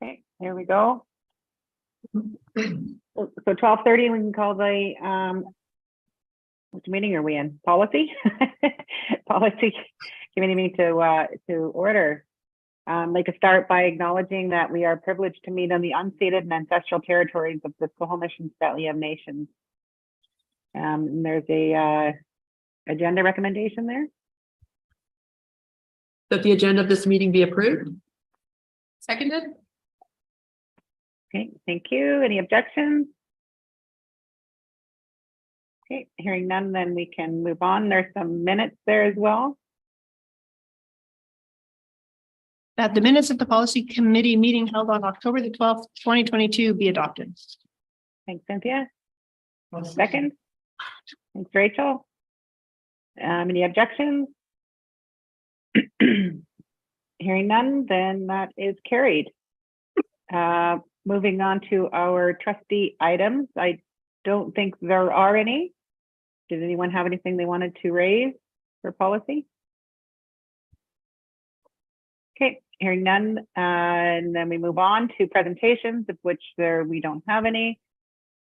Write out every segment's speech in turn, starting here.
Okay, there we go. So 12:30, we can call the which meeting are we in? Policy? Policy committee meeting to order. Like to start by acknowledging that we are privileged to meet on the unceded and ancestral territories of the Squamish-Stelium Nations. And there's a agenda recommendation there. That the agenda of this meeting be approved. Seconded. Okay, thank you. Any objections? Okay, hearing none, then we can move on. There's some minutes there as well. That the minutes of the policy committee meeting held on October the 12th, 2022 be adopted. Thanks, Cynthia. Second. Thanks, Rachel. Any objections? Hearing none, then that is carried. Moving on to our trustee items. I don't think there are any. Did anyone have anything they wanted to raise for policy? Okay, hearing none, and then we move on to presentations, of which we don't have any.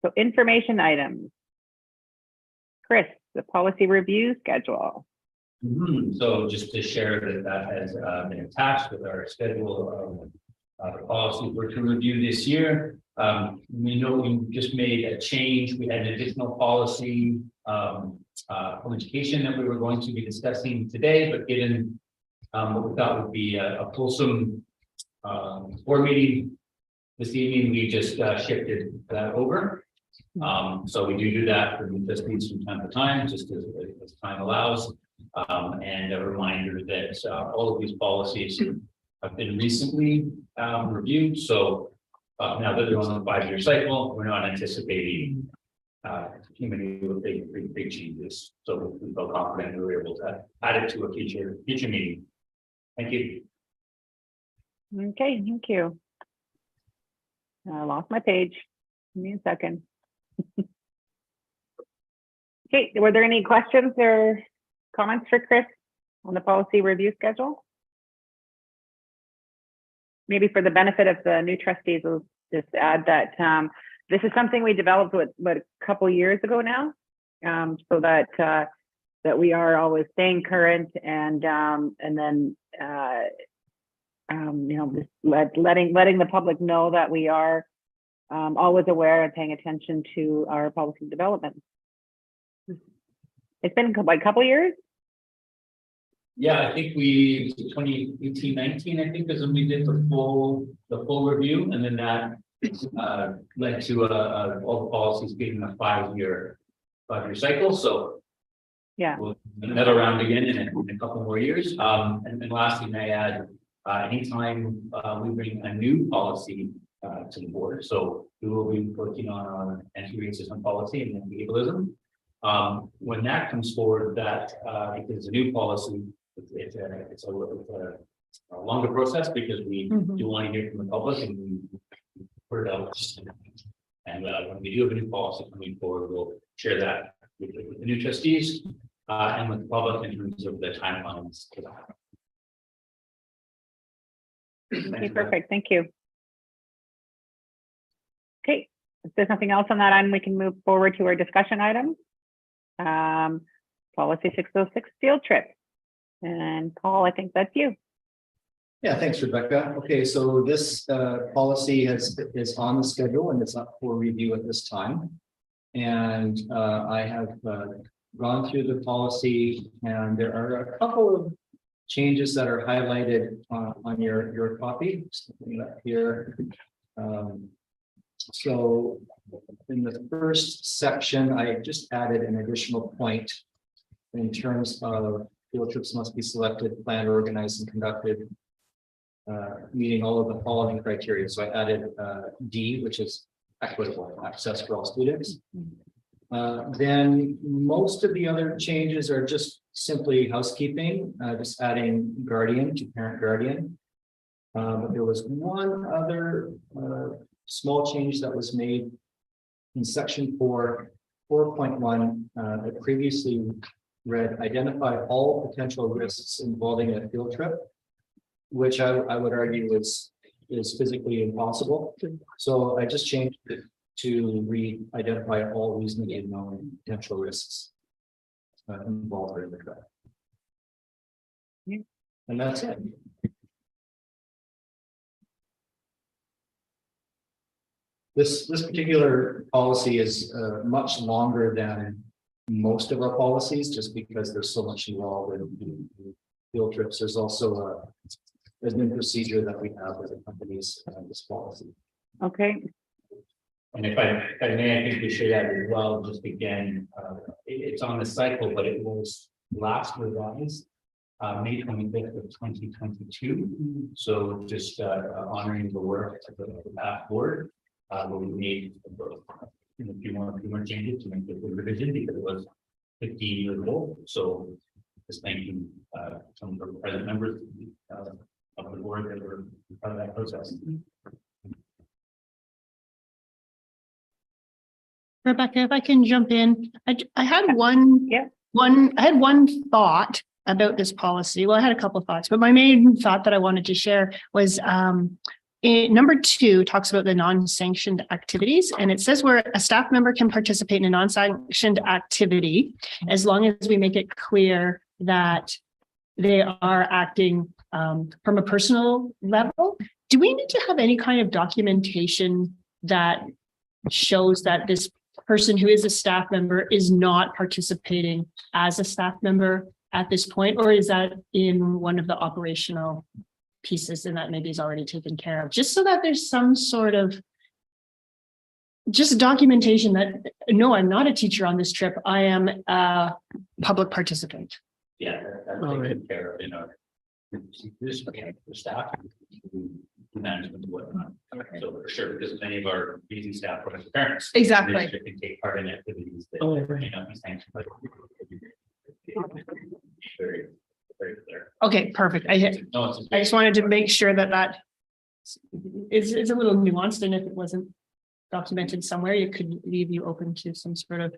So information items. Chris, the policy review schedule. So just to share that has been attached with our schedule of the policy we're to review this year. We know we just made a change. We had an additional policy from education that we were going to be discussing today, but given what we thought would be a fulsome board meeting this evening, we just shifted that over. So we do that for the trustees from time to time, just as time allows. And a reminder that all of these policies have been recently reviewed. So now that they're on the 5-year cycle, we're not anticipating committee will take big changes. So we feel confident we were able to add it to a future meeting. Thank you. Okay, thank you. I lost my page. Give me a second. Okay, were there any questions or comments for Chris on the policy review schedule? Maybe for the benefit of the new trustees, we'll just add that this is something we developed a couple years ago now, so that that we are always staying current and then you know, just letting the public know that we are always aware and paying attention to our policy development. It's been like a couple of years. Yeah, I think we 2018-19, I think is when we did the full review, and then that led to all the policies being a 5-year cycle. So Yeah, we'll net around again in a couple more years. And then lastly, may I add, anytime we bring a new policy to the board, so we will be working on our anti-racism system policy and then behavioralism. When that comes forward, that if it's a new policy, it's a longer process because we do want to hear from the public and we put it out. And when we do have a new policy coming forward, we'll share that with the new trustees and with the public in terms of the timelines. okay, perfect. Thank you. Okay, if there's nothing else on that item, we can move forward to our discussion items. Policy 606 field trip. And Paul, I think that's you. Yeah, thanks, Rebecca. Okay, so this policy is on the schedule and it's up for review at this time. And I have gone through the policy and there are a couple of changes that are highlighted on your copy. Something up here. So in the first section, I just added an additional point in terms of field trips must be selected, planned, organized, and conducted, meeting all of the following criteria. So I added D, which is equitable access for all students. Then most of the other changes are just simply housekeeping, just adding guardian to parent guardian. But there was one other small change that was made in section 4.1 that previously read identify all potential risks involving a field trip, which I would argue was is physically impossible. So I just changed it to read, identify all reasonably known potential risks involved in the trip. Yeah. And that's it. This particular policy is much longer than most of our policies, just because there's so much involved in field trips. There's also there's been procedure that we have as a company's this policy. Okay, And if I may, I think we should add as well, just again, it's on the cycle, but it was last revised May 25th of 2022. So just honoring the work of the past board, but we made a few more changes to make the revision because it was 15 years old. So just thanking some of the present members of the board that were part of that process. Rebecca, if I can jump in, I had one. Yeah. I had one thought about this policy. Well, I had a couple of thoughts, but my main thought that I wanted to share was number 2 talks about the non-sanctioned activities, and it says where a staff member can participate in a non-sanctioned activity as long as we make it clear that they are acting from a personal level. Do we need to have any kind of documentation that shows that this person who is a staff member is not participating as a staff member at this point, or is that in one of the operational pieces and that maybe is already taken care of, just so that there's some sort of just documentation that, no, I'm not a teacher on this trip. I am a public participant. Yeah, that's taken care of in our this the staff, management, and whatnot. So for sure, because many of our busy staff are parents. Exactly. They can take part in activities that may not be sanctioned by. Very, very clear. Okay, perfect. I just wanted to make sure that that is a little nuanced, and if it wasn't documented somewhere, it could leave you open to some sort of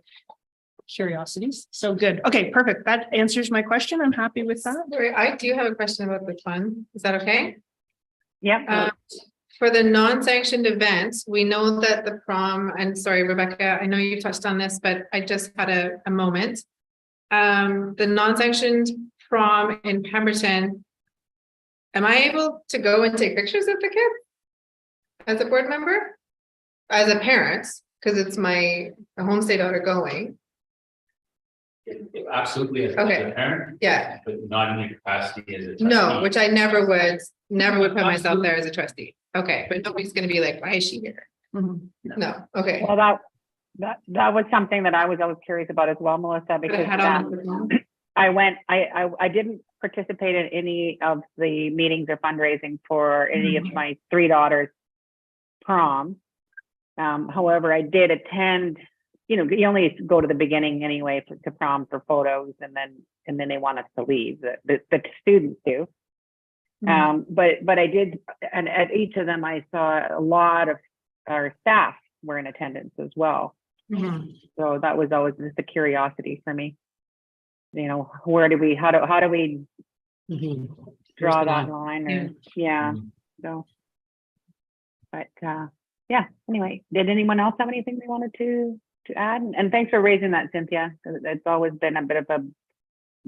curiosities. So good. Okay, perfect. That answers my question. I'm happy with that. Sorry, I do have a question about this one. Is that okay? yep, For the non-sanctioned events, we know that the prom, and sorry, Rebecca, I know you touched on this, but I just had a moment. The non-sanctioned prom in Pemberton, am I able to go and take pictures of the kids as a board member? As a parent, because it's my homestay daughter going. Absolutely, as Okay. a parent. Yeah. But not in your capacity as a. No, trustee. which I never would put myself there as a trustee. Okay, but nobody's gonna be like, why is she here? Mhm. No, okay. well, that was something that I was always curious about as well, Melissa, But I because had on the phone. I didn't participate in any of the meetings or fundraising for any of my 3 daughters' prom. However, I did attend, you only go to the beginning anyway to prom for photos, and then they want us to leave. The students do. But I did, and at each of them, I saw a lot of our staff were in attendance as well. Mhm. So that was always just a curiosity for me. How do we draw that line, or yeah. So, but yeah. Anyway, did anyone else have anything they wanted to add? And thanks for raising that, Cynthia. It's always been a bit of a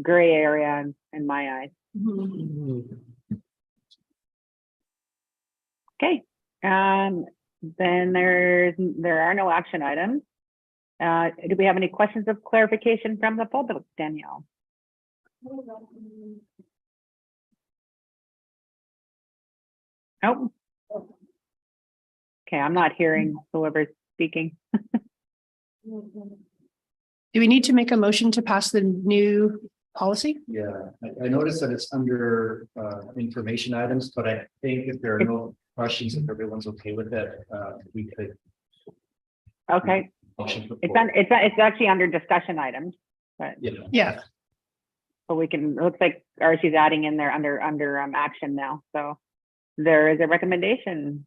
gray area in my eyes. Okay. Then there are no action items. Do we have any questions of clarification from the public, Danielle? Nope. Okay, I'm not hearing whoever's speaking. Do we need to make a motion to pass the new policy? Yeah, I noticed that it's under information items, but I think if there are no questions, if everyone's okay with it, we could. Okay, Motion for it's actually under discussion items, but Yeah. we can, it looks like Archie's adding in there under action now. So there is a recommendation.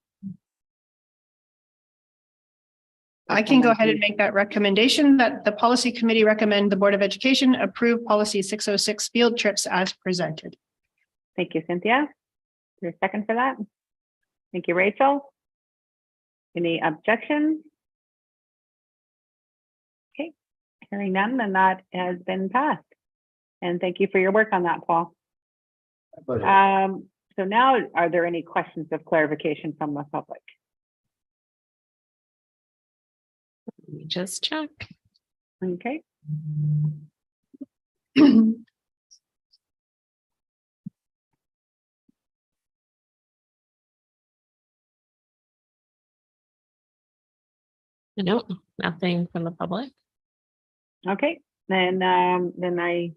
I can go ahead and make that recommendation that the policy committee recommend the Board of Education approve policy 606 field trips as presented. Thank you, Cynthia. Your second for that? Thank you, Rachel. Any objections? Okay, hearing none, then that has been passed. And thank you for your work on that, Paul. But So now, are there any questions of clarification from the public? Let me just check. Okay, Nope, nothing from the public. okay, then I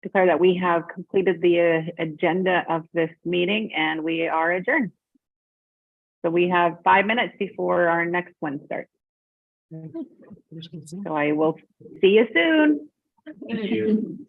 declare that we have completed the agenda of this meeting and we are adjourned. So we have 5 minutes before our next one starts. So I will see you soon. Thank you.